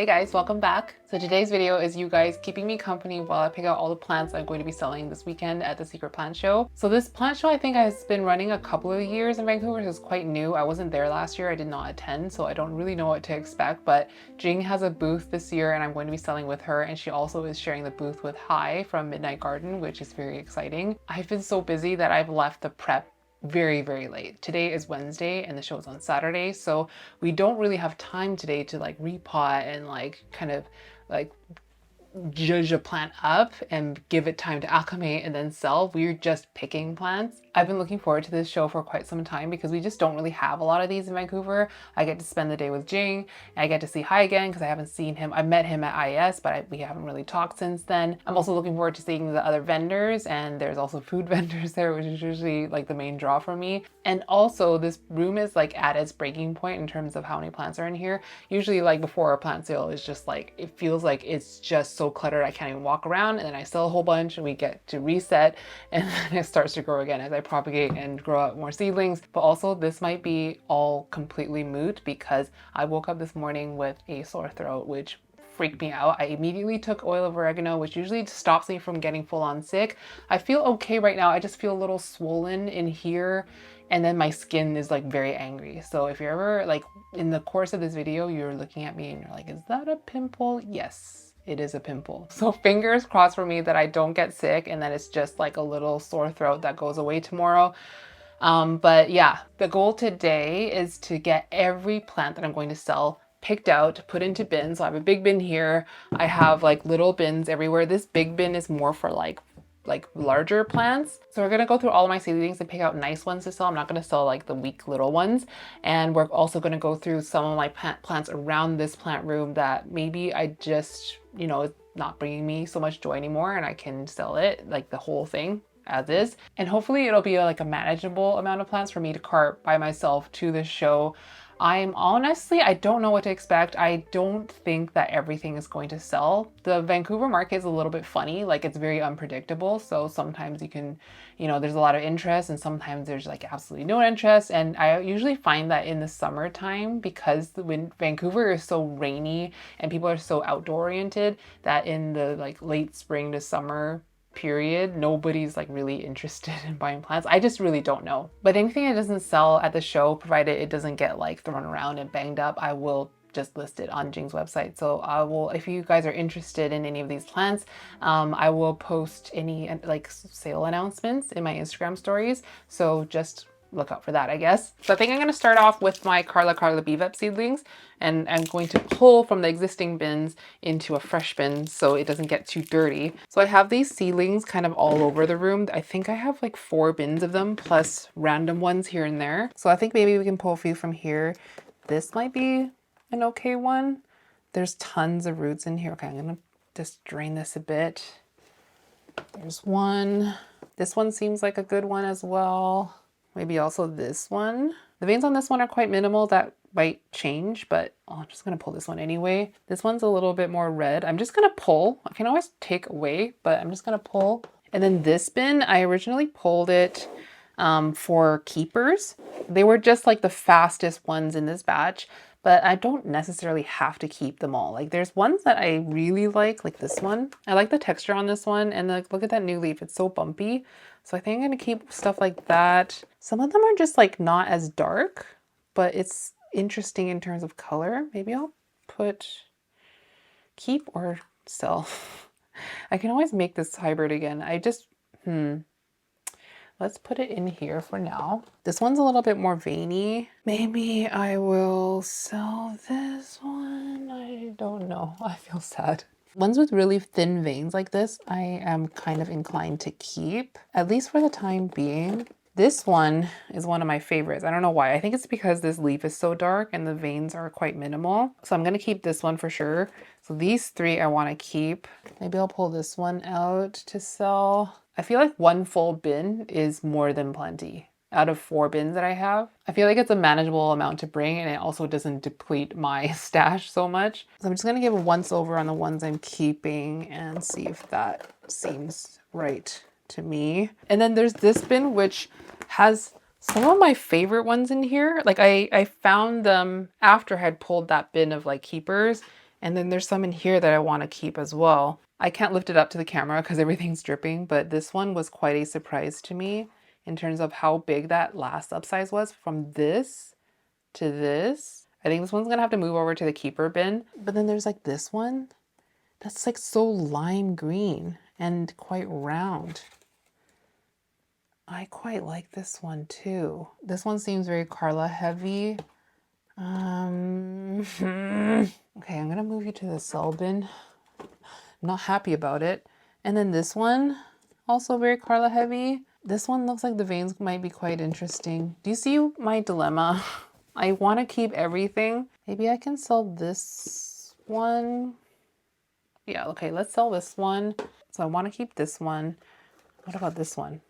Hey guys, welcome back. So today's video is you guys keeping me company while I pick out all the plants I'm going to be selling this weekend at the Secret Plant Show. So this plant show I think has been running a couple of years in Vancouver, so it's quite new. I wasn't there last year, I did not attend, so I don't really know what to expect, but Jing has a booth this year and I'm going to be selling with her, and she also is sharing the booth with Hai from Midnight Garden, which is very exciting. I've been so busy that I've left the prep very late. Today is Wednesday and the show is on Saturday, so we don't really have time today to like repot and like kind of like judge a plant up and give it time to acclimate and then sell. We're just picking plants. I've been looking forward to this show for quite some time because we just don't really have a lot of these in Vancouver. I get to spend the day with Jing and I get to see Hai again because I haven't seen him. I met him at IS, but we haven't really talked since then. I'm also looking forward to seeing the other vendors, and there's also food vendors there, which is usually like the main draw for me. And also this room is like at its breaking point in terms of how many plants are in here. Usually like before a plant sale is just like, it feels like it's just so cluttered I can't even walk around, and then I sell a whole bunch and we get to reset and then it starts to grow again as I propagate and grow out more seedlings. But also this might be all completely moot because I woke up this morning with a sore throat, which freaked me out. I immediately took oil of oregano, which usually stops me from getting full on sick. I feel okay right now. I just feel a little swollen in here, and then my skin is like very angry. So if you're ever like in the course of this video, you're looking at me and you're like, is that a pimple? Yes. It is a pimple. So fingers crossed for me that I don't get sick and that it's just like a little sore throat that goes away tomorrow. But yeah, the goal today is to get every plant that I'm going to sell picked out, put into bins. So I have a big bin here. I have like little bins everywhere. This big bin is more for like larger plants. So we're gonna go through all of my seedlings and pick out nice ones to sell. I'm not gonna sell like the weak little ones. And we're also gonna go through some of my plants around this plant room that maybe I just, you know, it's not bringing me so much joy anymore and I can sell it, like the whole thing as is. And hopefully it'll be like a manageable amount of plants for me to cart by myself to the show. I'm honestly, I don't know what to expect. I don't think that everything is going to sell. The Vancouver market is a little bit funny, like it's very unpredictable. So sometimes you can, you know, there's a lot of interest and sometimes there's like absolutely no interest. And I usually find that in the summertime, because when Vancouver is so rainy and people are so outdoor oriented, that in the like late spring to summer period, nobody's like really interested in buying plants. I just really don't know. But anything that doesn't sell at the show, provided it doesn't get like thrown around and banged up, I will just list it on Jing's website. So I will, if you guys are interested in any of these plants, I will post any like sale announcements in my Instagram stories. So just look out for that, I guess. So I think I'm going to start off with my Carla Bevep seedlings, and I'm going to pull from the existing bins into a fresh bin so it doesn't get too dirty. So I have these seedlings kind of all over the room. I think I have like 4 bins of them plus random ones here and there. So I think maybe we can pull a few from here. This might be an okay one. There's tons of roots in here. Okay, I'm going to just drain this a bit. There's one. This one seems like a good one as well. Maybe also this one. The veins on this one are quite minimal. That might change, but I'm just gonna pull this one anyway. This one's a little bit more red. I'm just gonna pull. I can always take away, but I'm just gonna pull. And then this bin, I originally pulled it for keepers. They were just like the fastest ones in this batch, but I don't necessarily have to keep them all. Like there's ones that I really like this one. I like the texture on this one, and like look at that new leaf, it's so bumpy. So I think I'm gonna keep stuff like that. Some of them are just like not as dark, but it's interesting in terms of color. Maybe I'll put keep or sell. I can always make this hybrid again. I just, let's put it in here for now. This one's a little bit more veiny. Maybe I will sell this one. I don't know. I feel sad. Ones with really thin veins like this, I am kind of inclined to keep, at least for the time being. This one is one of my favorites. I don't know why. I think it's because this leaf is so dark and the veins are quite minimal. So I'm going to keep this one for sure. So these 3 I want to keep. Maybe I'll pull this one out to sell. I feel like 1 full bin is more than plenty. Out of 4 bins that I have, I feel like it's a manageable amount to bring, and it also doesn't deplete my stash so much. So I'm just gonna give a once over on the ones I'm keeping and see if that seems right to me. And then there's this bin, which has some of my favorite ones in here. Like I found them after I had pulled that bin of like keepers, And then there's some in here that I want to keep as well. I can't lift it up to the camera because everything's dripping, but this one was quite a surprise to me in terms of how big that last upsize was from this to this. I think this one's gonna have to move over to the keeper bin. But then there's like this one that's like so lime green and quite round. I quite like this one too. This one seems very Carla heavy. Okay, I'm gonna move you to the cell bin. I'm not happy about it. And then this one, also very Carla heavy. This one looks like the veins might be quite interesting. Do you see my dilemma? I want to keep everything. Maybe I can sell this one. Yeah, okay, let's sell this one. So I want to keep this one. What about this one?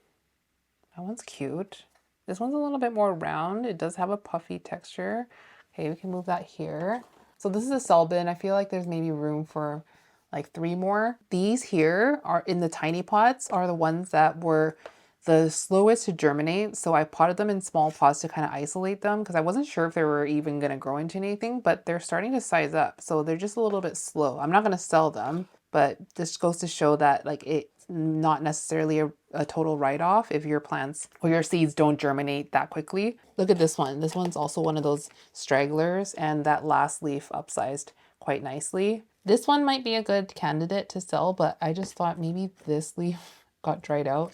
That one's cute. This one's a little bit more round. It does have a puffy texture. Okay, we can move that here. So this is a cell bin. I feel like there's maybe room for like 3 more. These here are in the tiny pots are the ones that were the slowest to germinate. So I potted them in small pots to kind of isolate them because I wasn't sure if they were even going to grow into anything, but they're starting to size up. So they're just a little bit slow. I'm not going to sell them, but this goes to show that like it's not necessarily a total write-off if your plants or your seeds don't germinate that quickly. Look at this one. This one's also one of those stragglers, and that last leaf upsized quite nicely. This one might be a good candidate to sell, but I just thought maybe this leaf got dried out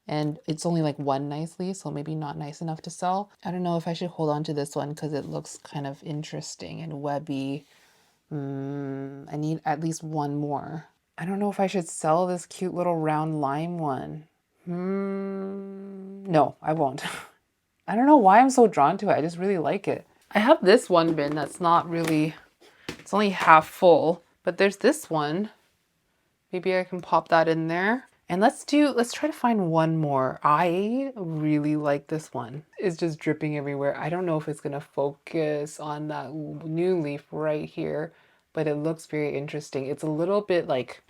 and it's only like one nice leaf, so maybe not nice enough to sell. I don't know if I should hold on to this one because it looks kind of interesting and webby. I need at least one more. I don't know if I should sell this cute little round lime one. No, I won't. I don't know why I'm so drawn to it. I just really like it. I have this one bin that's not really, it's only half full, but there's this one. Maybe I can pop that in there. And let's try to find one more. I really like this one. It's just dripping everywhere. I don't know if it's gonna focus on that new leaf right here, but it looks very interesting. It's a little bit like,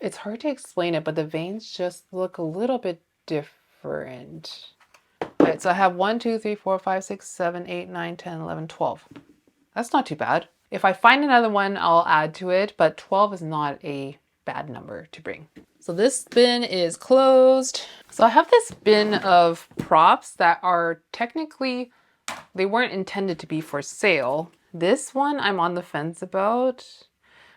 it's hard to explain it, but the veins just look a little bit different. All right, so I have 1, 2, 3, 4, 5, 6, 7, 8, 9, 10, 11, 12. That's not too bad. If I find another one, I'll add to it, but 12 is not a bad number to bring. So this bin is closed. So I have this bin of props that are technically, they weren't intended to be for sale. This one I'm on the fence about,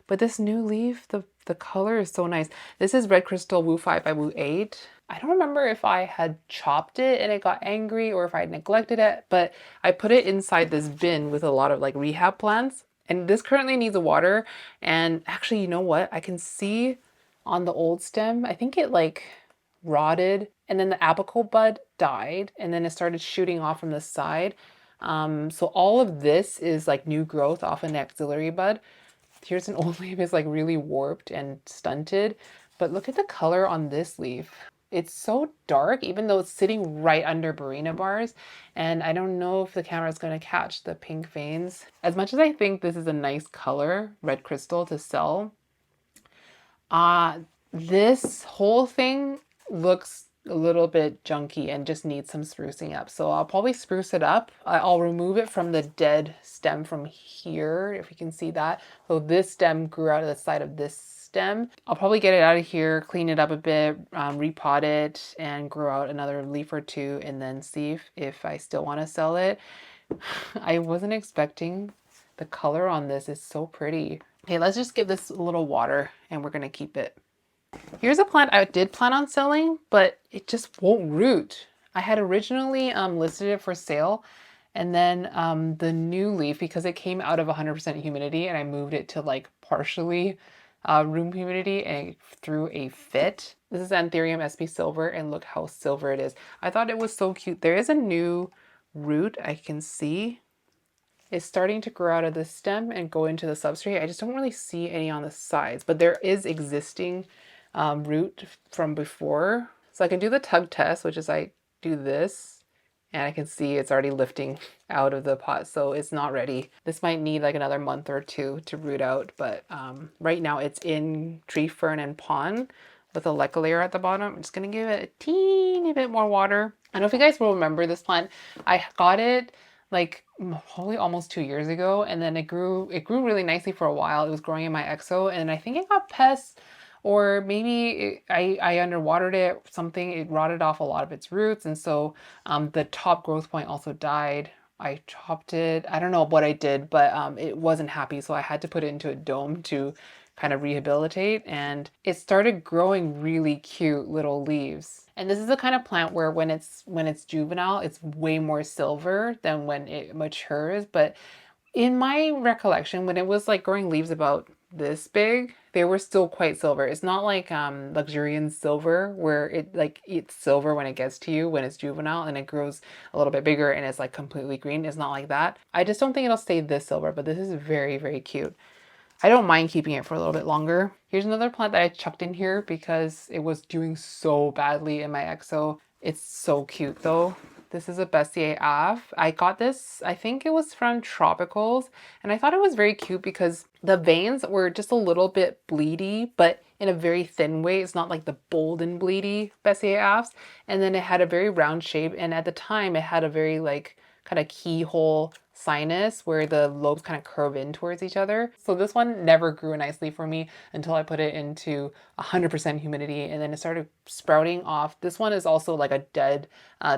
but this new leaf, the color is so nice. This is Red Crystal Wu 5 by Wu 8. I don't remember if I had chopped it and it got angry or if I had neglected it, but I put it inside this bin with a lot of like rehab plants. And this currently needs a water. And actually, you know what? I can see on the old stem, I think it like rotted and then the apical bud died and then it started shooting off from the side. So all of this is like new growth off an axillary bud. Here's an old leaf, it's like really warped and stunted, but look at the color on this leaf. It's so dark, even though it's sitting right under Barina bars. And I don't know if the camera is going to catch the pink veins. As much as I think this is a nice color, red crystal, to sell, this whole thing looks a little bit junky and just needs some sprucing up. So I'll probably spruce it up. I'll remove it from the dead stem from here, if you can see that. So this stem grew out of the side of this stem. I'll probably get it out of here, clean it up a bit, repot it, and grow out another leaf or two, and then see if I still want to sell it. I wasn't expecting the color on this. Is so pretty. Okay, let's just give this a little water, and we're gonna keep it. Here's a plant I did plan on selling, but it just won't root. I had originally listed it for sale, and then the new leaf, because it came out of 100% humidity and I moved it to like partially room humidity and it threw a fit. This is Anthurium SP Silver, and look how silver it is. I thought it was so cute. There is a new root I can see. It's starting to grow out of the stem and go into the substrate. I just don't really see any on the sides, but there is existing root from before. So I can do the tug test, which is I do this and I can see it's already lifting out of the pot, so it's not ready. This might need like another month or two to root out, but right now it's in tree fern and pond with a leca layer at the bottom. I'm just gonna give it a teeny bit more water. I don't know if you guys will remember this plant. I got it like probably almost 2 years ago, and then it grew really nicely for a while. It was growing in my exo, and I think it got pests, or maybe I underwatered it, something, it rotted off a lot of its roots, and so the top growth point also died. I chopped it. I don't know what I did, but it wasn't happy, so I had to put it into a dome to kind of rehabilitate, and it started growing really cute little leaves. And this is the kind of plant where when it's juvenile, it's way more silver than when it matures. But in my recollection, when it was like growing leaves about this big, they were still quite silver. It's not like luxurian silver where it like it's silver when it gets to you when it's juvenile and it grows a little bit bigger and it's like completely green. It's not like that. I just don't think it'll stay this silver, but this is very, very cute. I don't mind keeping it for a little bit longer. Here's another plant that I chucked in here because it was doing so badly in my exo. It's so cute though. This is a Bessier Ave. I got this, I think it was from Tropicals, and I thought it was very cute because the veins were just a little bit bleedy, but in a very thin way. It's not like the bold and bleedy Bessier Aves. And then it had a very round shape, and at the time it had a very like kind of keyhole sinus where the lobes kind of curve in towards each other. So this one never grew nicely for me until I put it into 100% humidity, and then it started sprouting off. This one is also like a dead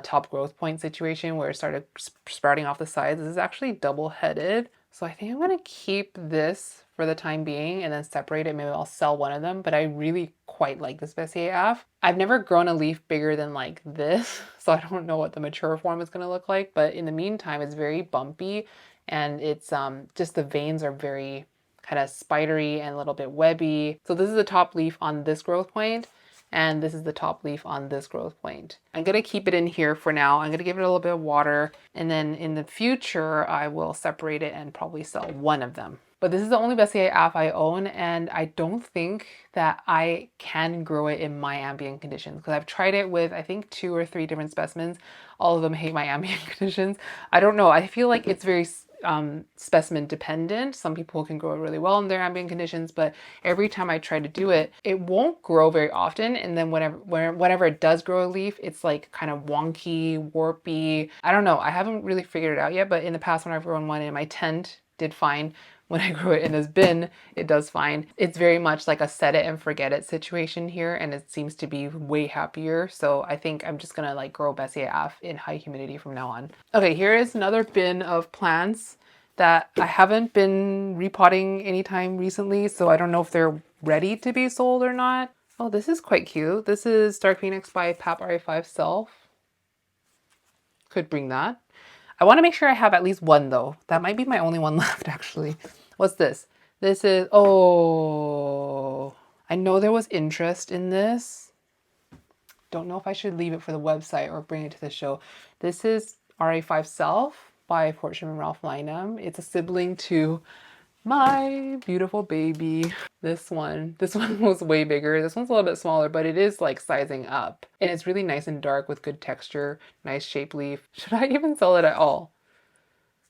top growth point situation where it started sprouting off the sides. This is actually double-headed. So I think I'm gonna keep this for the time being and then separate it. Maybe I'll sell one of them, but I really quite like this Bessier Ave. I've never grown a leaf bigger than like this, so I don't know what the mature form is gonna look like, but in the meantime, it's very bumpy, and it's just the veins are very kind of spidery and a little bit webby. So this is the top leaf on this growth point, and this is the top leaf on this growth point. I'm gonna keep it in here for now. I'm gonna give it a little bit of water, and then in the future, I will separate it and probably sell one of them. But this is the only Bessier Ave I own, and I don't think that I can grow it in my ambient conditions because I've tried it with I think 2 or 3 different specimens. All of them hate my ambient conditions. I don't know. I feel like it's very specimen dependent. Some people can grow it really well in their ambient conditions, but every time I try to do it, it won't grow very often. And then whenever it does grow a leaf, it's like kind of wonky, warpy. I don't know. I haven't really figured it out yet, but in the past when I've grown one in my tent, did fine. When I grew it in this bin, it does fine. It's very much like a set it and forget it situation here, and it seems to be way happier. So I think I'm just gonna like grow Bessier Ave in high humidity from now on. Okay, here is another bin of plants that I haven't been repotting anytime recently, so I don't know if they're ready to be sold or not. Oh, this is quite cute. This is Dark Phoenix by Papar 5 Self. Could bring that. I want to make sure I have at least one though. That might be my only one left actually. What's this? This is, oh, I know there was interest in this. Don't know if I should leave it for the website or bring it to the show. This is RA5 Self by Fortune and Ralph Lynam. It's a sibling to my beautiful baby. This one was way bigger. This one's a little bit smaller, but it is like sizing up. And it's really nice and dark with good texture, nice shape leaf. Should I even sell it at all?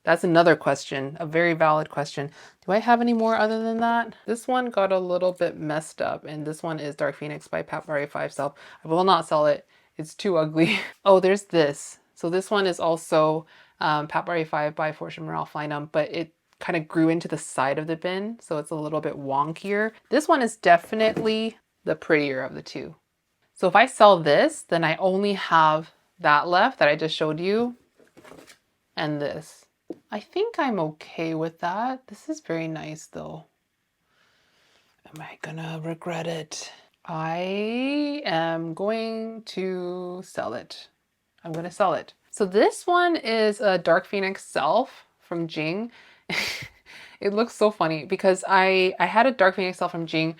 That's another question, a very valid question. Do I have any more other than that? This one got a little bit messed up, and this one is Dark Phoenix by Papar 5 Self. I will not sell it. It's too ugly. Oh, there's this. So this one is also Papar 5 by Fortune Ralph Lynam, but it kind of grew into the side of the bin, so it's a little bit wonkier. This one is definitely the prettier of the two. So if I sell this, then I only have that left that I just showed you, and this. I think I'm okay with that. This is very nice though. Am I gonna regret it? I am going to sell it. I'm gonna sell it. So this one is a Dark Phoenix Self from Jing. It looks so funny because I had a Dark Phoenix Self from Jing.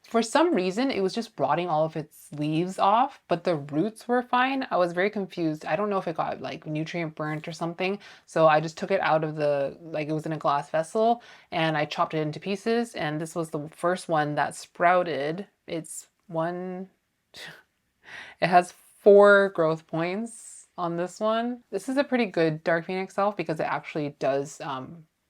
For some reason, it was just rotting all of its leaves off, but the roots were fine. I was very confused. I don't know if it got like nutrient burnt or something. So I just took it out of the, like it was in a glass vessel, and I chopped it into pieces. And this was the first one that sprouted. It's one, it has 4 growth points on this one. This is a pretty good Dark Phoenix Self because it actually does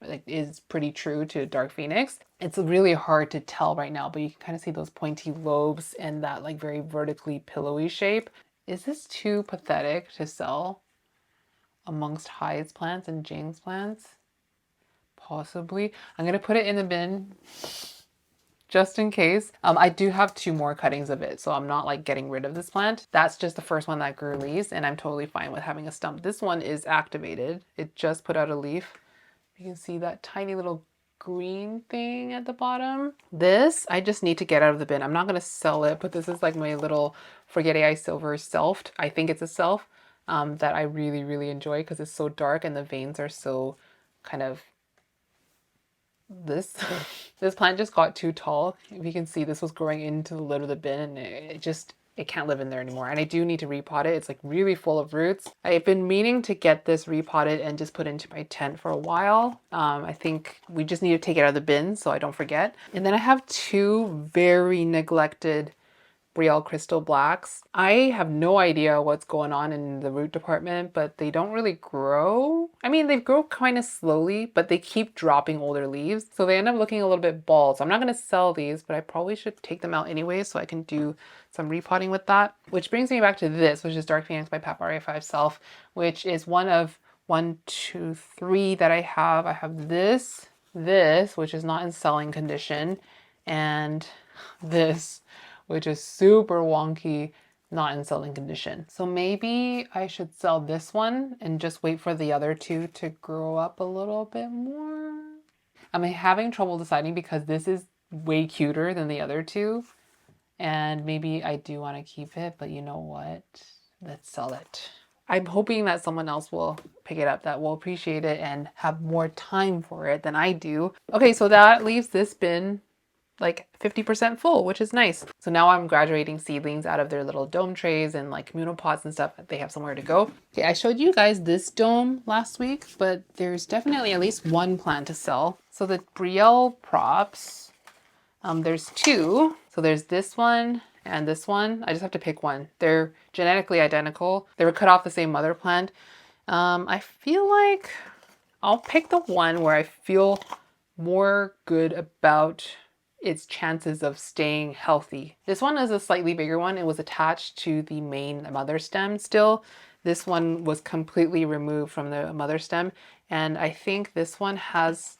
like is pretty true to Dark Phoenix. It's really hard to tell right now, but you can kind of see those pointy lobes and that like very vertically pillowy shape. Is this too pathetic to sell? amongst Hyde's plants and Jing's plants. Possibly. I'm going to put it in the bin just in case. I do have 2 more cuttings of it, so I'm not like getting rid of this plant. That's just the first one that grew leaves, and I'm totally fine with having a stump. This one is activated. It just put out a leaf. You can see that tiny little green thing at the bottom. This, I just need to get out of the bin. I'm not going to sell it, but this is like my little forgetii silver self. I think it's a self that I really, really enjoy because it's so dark and the veins are so kind of this. This plant just got too tall. If you can see, this was growing into the lid of the bin and it can't live in there anymore. And I do need to repot it. It's like really full of roots. I've been meaning to get this repotted and just put into my tent for a while. I think we just need to take it out of the bin so I don't forget. And then I have 2 very neglected Brielle Crystal Blacks. I have no idea what's going on in the root department, but they don't really grow. I mean, they grow kind of slowly, but they keep dropping older leaves. So they end up looking a little bit bald. So I'm not going to sell these, but I probably should take them out anyway so I can do some repotting with that. Which brings me back to this, which is Dark Phoenix by Papar A5 Self, which is one of 1, 2, 3 that I have. I have this, which is not in selling condition, and this, which is super wonky, not in selling condition. So maybe I should sell this one and just wait for the other 2 to grow up a little bit more. I'm having trouble deciding because this is way cuter than the other 2. And maybe I do want to keep it, but you know what? Let's sell it. I'm hoping that someone else will pick it up that will appreciate it and have more time for it than I do. Okay, so that leaves this bin like 50% full, which is nice. So now I'm graduating seedlings out of their little dome trays and like communal pots and stuff. They have somewhere to go. Okay, I showed you guys this dome last week, but there's definitely at least 1 plant to sell. So the Brielle props, there's 2. So there's this one and this one. I just have to pick one. They're genetically identical. They were cut off the same mother plant. I feel like I'll pick the one where I feel more good about its chances of staying healthy. This one is a slightly bigger one. It was attached to the main mother stem still. This one was completely removed from the mother stem, and I think this one has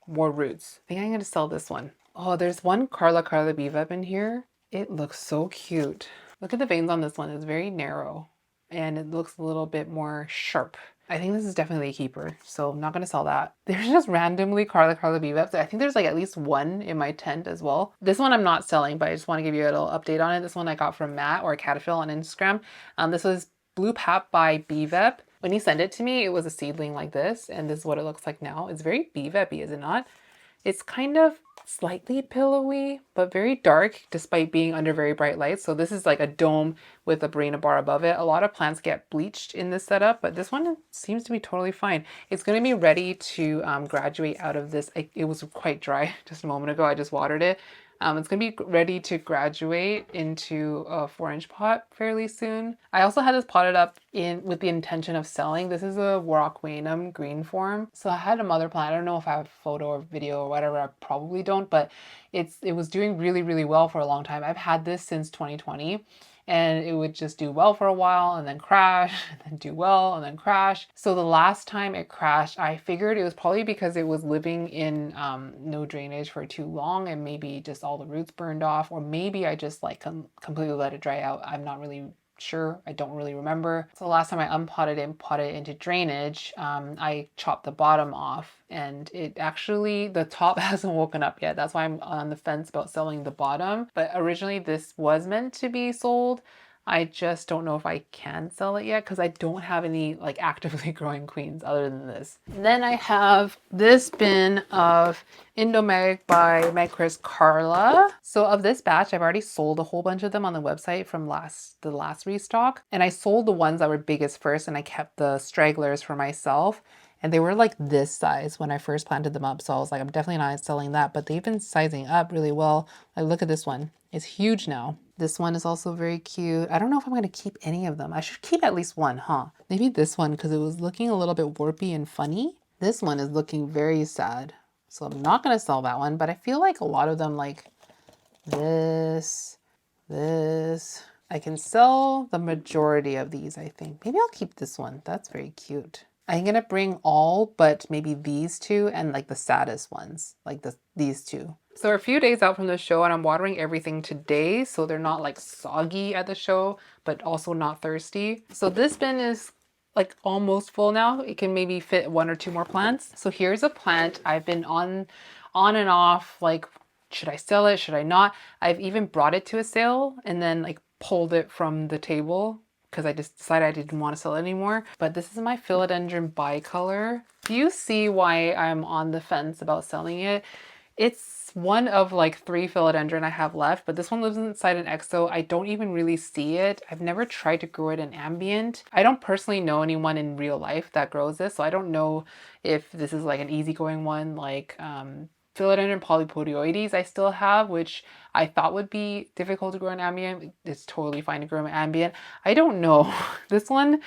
more roots. I think I'm going to sell this one. Oh, there's one Carla Beevep in here. It looks so cute. Look at the veins on this one. It's very narrow and it looks a little bit more sharp. I think this is definitely a keeper, so I'm not going to sell that. There's just randomly Carla Beeveps. I think there's like at least 1 in my tent as well. This one I'm not selling, but I just want to give you a little update on it. This one I got from Matt, or Cataphill on Instagram. This was Blue Pap by Beevep. When he sent it to me, it was a seedling like this, and this is what it looks like now. It's very Beevep-y, is it not? It's kind of slightly pillowy, but very dark despite being under very bright lights. So this is like a dome with a Barina bar above it. A lot of plants get bleached in this setup, but this one seems to be totally fine. It's going to be ready to graduate out of this. It was quite dry just a moment ago. I just watered it. It's going to be ready to graduate into a 4-inch pot fairly soon. I also had this potted up with the intention of selling. This is a Warocquanum green form. So I had a mother plant. I don't know if I have a photo or video or whatever. I probably don't, but it was doing really, really well for a long time. I've had this since 2020. And it would just do well for a while and then crash and then do well and then crash. So the last time it crashed, I figured it was probably because it was living in no drainage for too long and maybe just all the roots burned off, or maybe I just like completely let it dry out. I'm not really sure. I don't really remember. So the last time I unpotted it and potted it into drainage, I chopped the bottom off, and it actually, the top hasn't woken up yet. That's why I'm on the fence about selling the bottom. But originally this was meant to be sold. I just don't know if I can sell it yet because I don't have any like actively growing queens other than this. And then I have this bin of Indomeg by Megchris Carla. So of this batch, I've already sold a whole bunch of them on the website from the last restock. And I sold the ones that were biggest first, and I kept the stragglers for myself. And they were like this size when I first planted them up. So I was like, I'm definitely not selling that, but they've been sizing up really well. Like, look at this one. It's huge now. This one is also very cute. I don't know if I'm going to keep any of them. I should keep at least one, huh? Maybe this one, because it was looking a little bit warpy and funny. This one is looking very sad. So I'm not going to sell that one, but I feel like a lot of them, like this, I can sell the majority of these, I think. Maybe I'll keep this one. That's very cute. I'm gonna bring all but maybe these two and like the saddest ones, like these two. So we're a few days out from the show and I'm watering everything today so they're not like soggy at the show, but also not thirsty. So this bin is like almost full now. It can maybe fit 1 or 2 more plants. So here's a plant I've been on and off, like, should I sell it? Should I not? I've even brought it to a sale and then like pulled it from the table because I just decided I didn't want to sell it anymore. But this is my philodendron bicolor. Do you see why I'm on the fence about selling it? It's one of like 3 philodendron I have left, but this one lives inside an exo. I don't even really see it. I've never tried to grow it in ambient. I don't personally know anyone in real life that grows this, so I don't know if this is like an easygoing one like philodendron polypodioides I still have, which I thought would be difficult to grow in ambient. It's totally fine to grow in ambient. I don't know. This one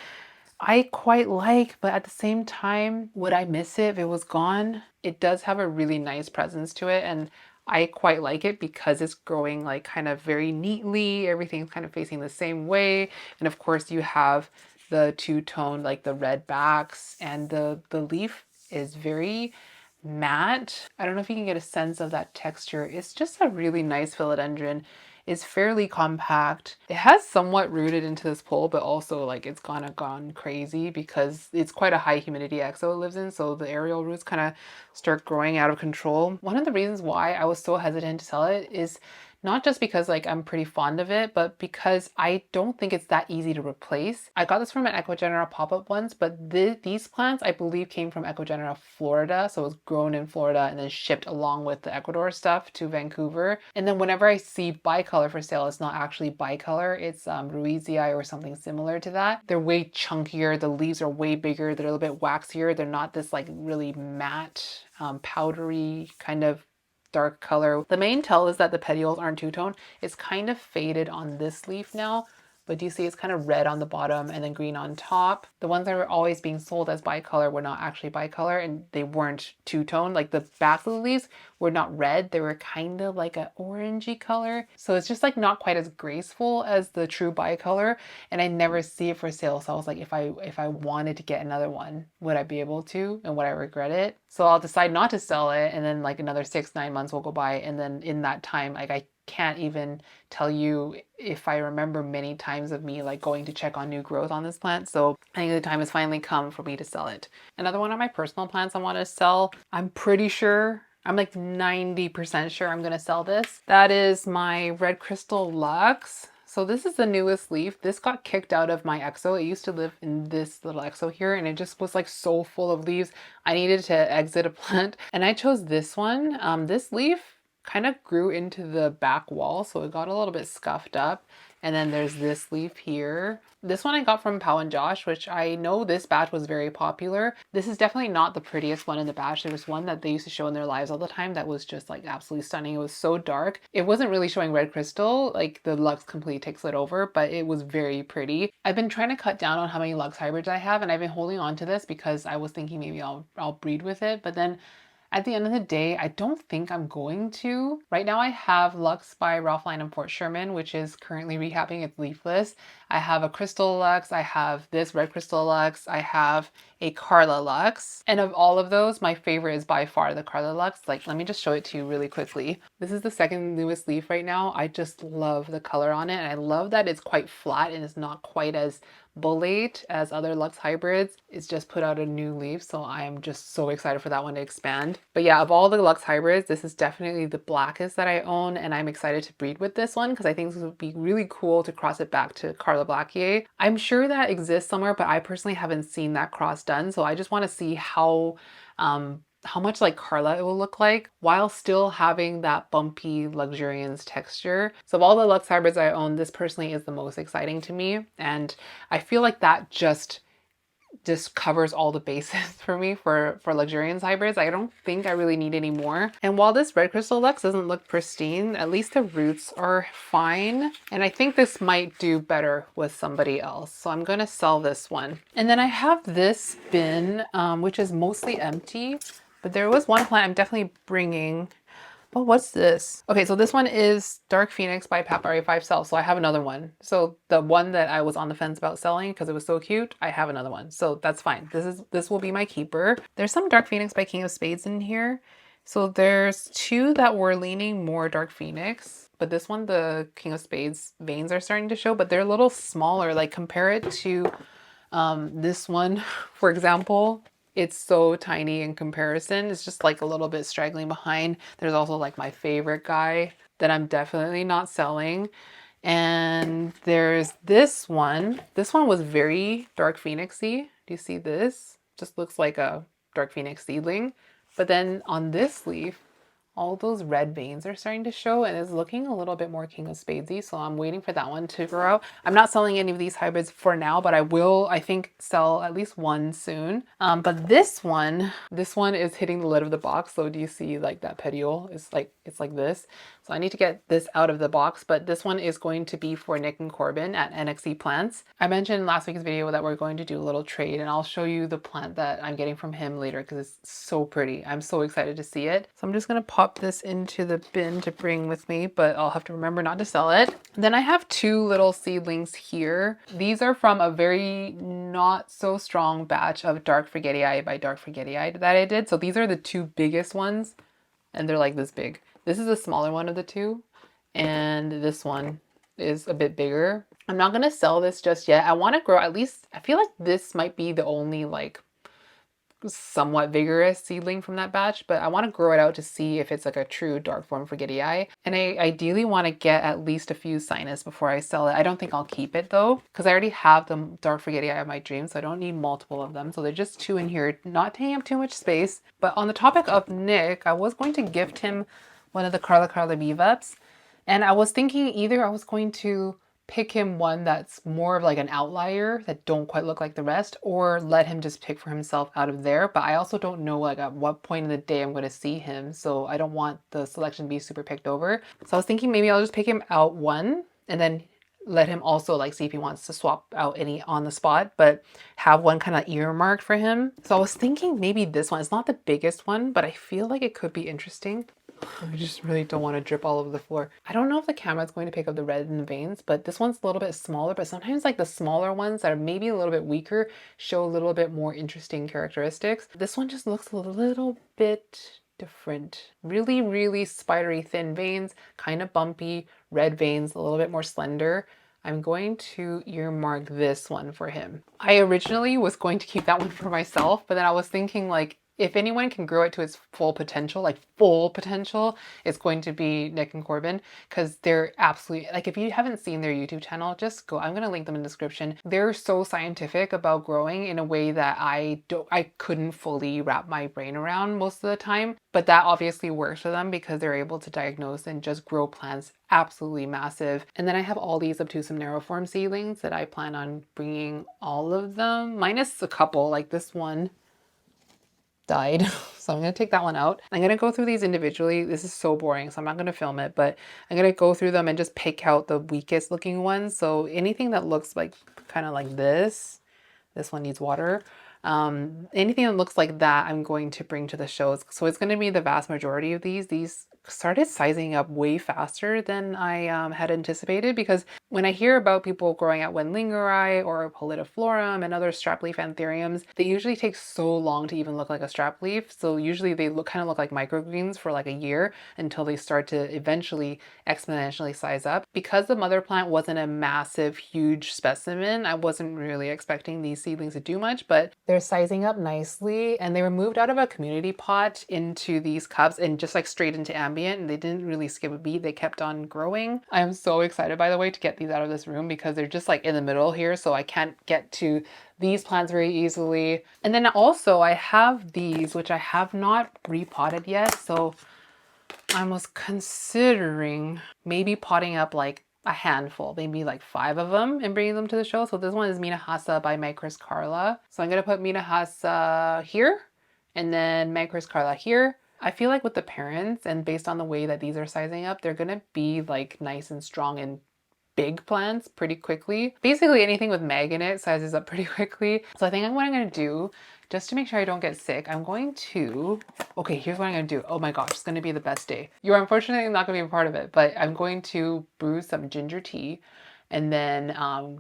I quite like, but at the same time, would I miss it if it was gone? It does have a really nice presence to it, and I quite like it because it's growing like kind of very neatly. Everything's kind of facing the same way. And of course you have the two-tone, like the red backs, and the leaf is very matte. I don't know if you can get a sense of that texture. It's just a really nice philodendron. It's fairly compact. It has somewhat rooted into this pole, but also like it's kind of gone crazy because it's quite a high humidity exo it lives in. So the aerial roots kind of start growing out of control. One of the reasons why I was so hesitant to sell it is not just because like I'm pretty fond of it, but because I don't think it's that easy to replace. I got this from an Ecogenera pop-up once, but these plants I believe came from Ecogenera Florida. So it was grown in Florida and then shipped along with the Ecuador stuff to Vancouver. And then whenever I see bicolor for sale, it's not actually bicolor, it's Ruizii or something similar to that. They're way chunkier, the leaves are way bigger, they're a little bit waxier, they're not this like really matte, powdery kind of dark color. The main tell is that the petioles aren't two-tone. It's kind of faded on this leaf now, but do you see it's kind of red on the bottom and then green on top? The ones that were always being sold as bicolor were not actually bicolor and they weren't two-tone. Like the backs of the leaves were not red, they were kind of like an orangey color. So it's just like not quite as graceful as the true bicolor, and I never see it for sale. So I was like, if I wanted to get another one, would I be able to, and would I regret it? So I'll decide not to sell it, and then like another 6-9 months will go by, and then in that time, like I can't even tell you if I remember many times of me like going to check on new growth on this plant. So I think the time has finally come for me to sell it. Another one of my personal plants I want to sell, I'm pretty sure, I'm like 90% sure I'm going to sell this. That is my red crystal Lux. So this is the newest leaf. This got kicked out of my exo. It used to live in this little exo here and it just was like so full of leaves. I needed to exit a plant and I chose this one. This leaf kind of grew into the back wall, so it got a little bit scuffed up. And then there's this leaf here. This one I got from Pau and Josh, which I know this batch was very popular. This is definitely not the prettiest one in the batch. There was one that they used to show in their lives all the time that was just like absolutely stunning. It was so dark. It wasn't really showing red crystal, like the Lux completely takes it over, but it was very pretty. I've been trying to cut down on how many Lux hybrids I have, and I've been holding on to this because I was thinking maybe I'll breed with it, but then at the end of the day, I don't think I'm going to. Right now I have Lux by Ralph Lauren and Fort Sherman, which is currently rehabbing its leafless. I have a Crystal Lux, I have this Red Crystal Lux, I have a Carla Lux. And of all of those, my favorite is by far the Carla Lux. Like, let me just show it to you really quickly. This is the second newest leaf right now. I just love the color on it. And I love that it's quite flat and it's not quite as bullate as other Lux hybrids. It's just put out a new leaf, so I am just so excited for that one to expand. But yeah, of all the Lux hybrids, this is definitely the blackest that I own, and I'm excited to breed with this one because I think this would be really cool to cross it back to Carla Blackier. I'm sure that exists somewhere, but I personally haven't seen that cross done, so I just want to see how much like Carla it will look like while still having that bumpy luxurians texture. So of all the Lux hybrids I own, this personally is the most exciting to me. And I feel like that just covers all the bases for me for luxurians hybrids. I don't think I really need any more. And while this red crystal Lux doesn't look pristine, at least the roots are fine. And I think this might do better with somebody else. So I'm going to sell this one. And then I have this bin, which is mostly empty. But there was one plant I'm definitely bringing. Oh, what's this? Okay, so this one is Dark Phoenix by Papar 5 Cell. So I have another one. So the one that I was on the fence about selling because it was so cute, I have another one. So that's fine. This will be my keeper. There's some Dark Phoenix by King of Spades in here. So there's two that were leaning more Dark Phoenix, but this one, the King of Spades veins are starting to show, but they're a little smaller. Like compare it to this one, for example. It's so tiny in comparison. It's just like a little bit straggling behind. There's also like my favorite guy that I'm definitely not selling. And there's this one. This one was very Dark Phoenixy. Do you see this? Just looks like a Dark Phoenix seedling. But then on this leaf, all those red veins are starting to show and it's looking a little bit more King of Spadesy. So I'm waiting for that one to grow out. I'm not selling any of these hybrids for now, but I will, I think, sell at least one soon. But this one is hitting the lid of the box. So do you see like that petiole? It's like this. So I need to get this out of the box, but this one is going to be for Nick and Corbin at NXE Plants. I mentioned in last week's video that we're going to do a little trade and I'll show you the plant that I'm getting from him later because it's so pretty. I'm so excited to see it. So I'm just going to pop this into the bin to bring with me, but I'll have to remember not to sell it. Then I have two little seedlings here. These are from a very not so strong batch of Dark Forgetii by Dark Forgetii that I did. So these are the two biggest ones and they're like this big. This is the smaller one of the two, and this one is a bit bigger. I'm not gonna sell this just yet. I want to grow at least, I feel like this might be the only like somewhat vigorous seedling from that batch, but I want to grow it out to see if it's like a true dark form forgetii. And I ideally want to get at least a few sinus before I sell it. I don't think I'll keep it though, because I already have the dark forgetii of my dreams, so I don't need multiple of them. So they're just two in here, not taking up too much space. But on the topic of Nick, I was going to gift him one of the Carla Bevups, and I was thinking either I was going to pick him one that's more of like an outlier that don't quite look like the rest, or let him just pick for himself out of there. But I also don't know like at what point in the day I'm going to see him, so I don't want the selection to be super picked over. So I was thinking maybe I'll just pick him out one and then let him also like see if he wants to swap out any on the spot, but have one kind of earmarked for him. So I was thinking maybe this one. It's not the biggest one, but I feel like it could be interesting. I just really don't want to drip all over the floor. I don't know if the camera is going to pick up the red in the veins, but this one's a little bit smaller, but sometimes like the smaller ones that are maybe a little bit weaker show a little bit more interesting characteristics. This one just looks a little bit different. Really, really spidery thin veins, kind of bumpy, red veins, a little bit more slender. I'm going to earmark this one for him. I originally was going to keep that one for myself, but then I was thinking like, if anyone can grow it to its full potential, like full potential, it's going to be Nick and Corbin, because they're absolutely, like if you haven't seen their YouTube channel, just go, I'm going to link them in the description. They're so scientific about growing in a way that I couldn't fully wrap my brain around most of the time, but that obviously works for them because they're able to diagnose and just grow plants absolutely massive. And then I have all these obtusum narrow-form seedlings that I plan on bringing all of them, minus a couple, like this one died. So I'm going to take that one out. I'm going to go through these individually. This is so boring, so I'm not going to film it, but I'm going to go through them and just pick out the weakest looking ones. So anything that looks like kind of like this one needs water. Anything that looks like that, I'm going to bring to the shows. So it's going to be the vast majority of these. These started sizing up way faster than I had anticipated, because when I hear about people growing at Wenlingeri or Polydiflorum and other strapleaf anthuriums, they usually take so long to even look like a strap leaf. So usually they kind of look like microgreens for like a year until they start to eventually exponentially size up. Because the mother plant wasn't a massive, huge specimen, I wasn't really expecting these seedlings to do much, but they're sizing up nicely, and they were moved out of a community pot into these cups and just like straight into ambient, and they didn't really skip a beat. They kept on growing. I am so excited, by the way, to get these out of this room because they're just like in the middle here, so I can't get to these plants very easily. And then also I have these, which I have not repotted yet, so I was considering maybe potting up like a handful, maybe like 5 of them, and bringing them to the show. So this one is Minahasa by Micros Carla. So I'm going to put Minahasa here and then Micros Carla here. I feel like with the parents, and based on the way that these are sizing up, they're going to be like nice and strong and big plants pretty quickly. Basically anything with mag in it sizes up pretty quickly. So I think what I'm going to do, just to make sure I don't get sick, I'm going to, okay, here's what I'm gonna do. Oh my gosh, it's gonna be the best day. You're unfortunately not gonna be a part of it, but I'm going to brew some ginger tea and then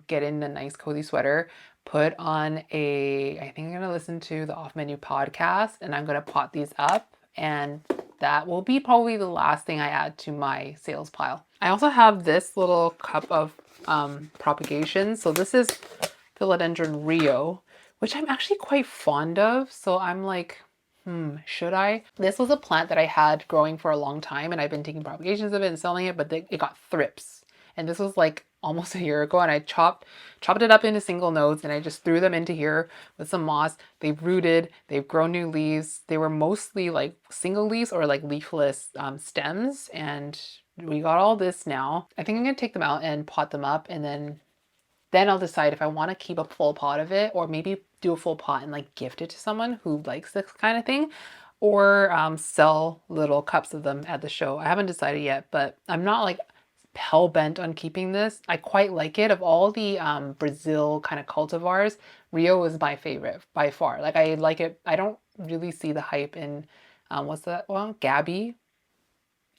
get in a nice cozy sweater, put on I think I'm gonna listen to the Off Menu podcast, and I'm gonna pot these up, and that will be probably the last thing I add to my sales pile. I also have this little cup of propagation. So this is Philodendron Rio, which I'm actually quite fond of. So I'm like, should I? This was a plant that I had growing for a long time, and I've been taking propagations of it and selling it, but it got thrips. And this was like almost a year ago, and I chopped it up into single nodes, and I just threw them into here with some moss. They've rooted, they've grown new leaves. They were mostly like single leaves or like leafless stems, and we got all this now. I think I'm gonna take them out and pot them up, and then I'll decide if I want to keep a full pot of it, or maybe do a full pot and like gift it to someone who likes this kind of thing, or sell little cups of them at the show. I haven't decided yet, but I'm not like hell bent on keeping this. I quite like it. Of all the Brazil kind of cultivars, Rio is my favorite by far. Like I like it. I don't really see the hype in what's that one? Gabby.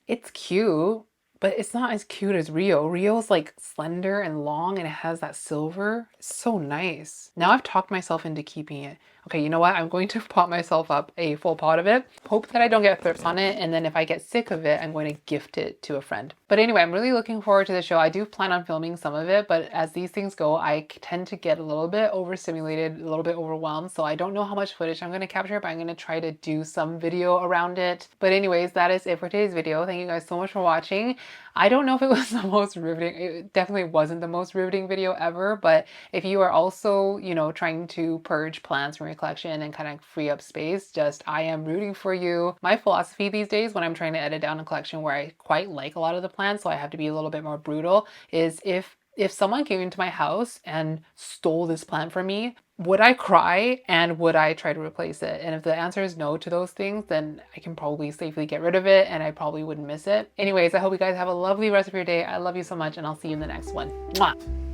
It's cute, but it's not as cute as Rio. Rio's like slender and long, and it has that silver. It's so nice. Now I've talked myself into keeping it. Okay, you know what? I'm going to pot myself up a full pot of it. Hope that I don't get thrips on it, and then if I get sick of it, I'm going to gift it to a friend. But anyway, I'm really looking forward to the show. I do plan on filming some of it, but as these things go, I tend to get a little bit overstimulated, a little bit overwhelmed, so I don't know how much footage I'm going to capture, but I'm going to try to do some video around it. But anyways, that is it for today's video. Thank you guys so much for watching. I don't know if it was the most riveting, it definitely wasn't the most riveting video ever, but if you are also, you know, trying to purge plants from your collection and kind of free up space, I am rooting for you. My philosophy these days when I'm trying to edit down a collection where I quite like a lot of the plants, so I have to be a little bit more brutal, is if someone came into my house and stole this plant from me, would I cry and would I try to replace it? And if the answer is no to those things, then I can probably safely get rid of it and I probably wouldn't miss it. Anyways, I hope you guys have a lovely rest of your day. I love you so much, and I'll see you in the next one. Mwah!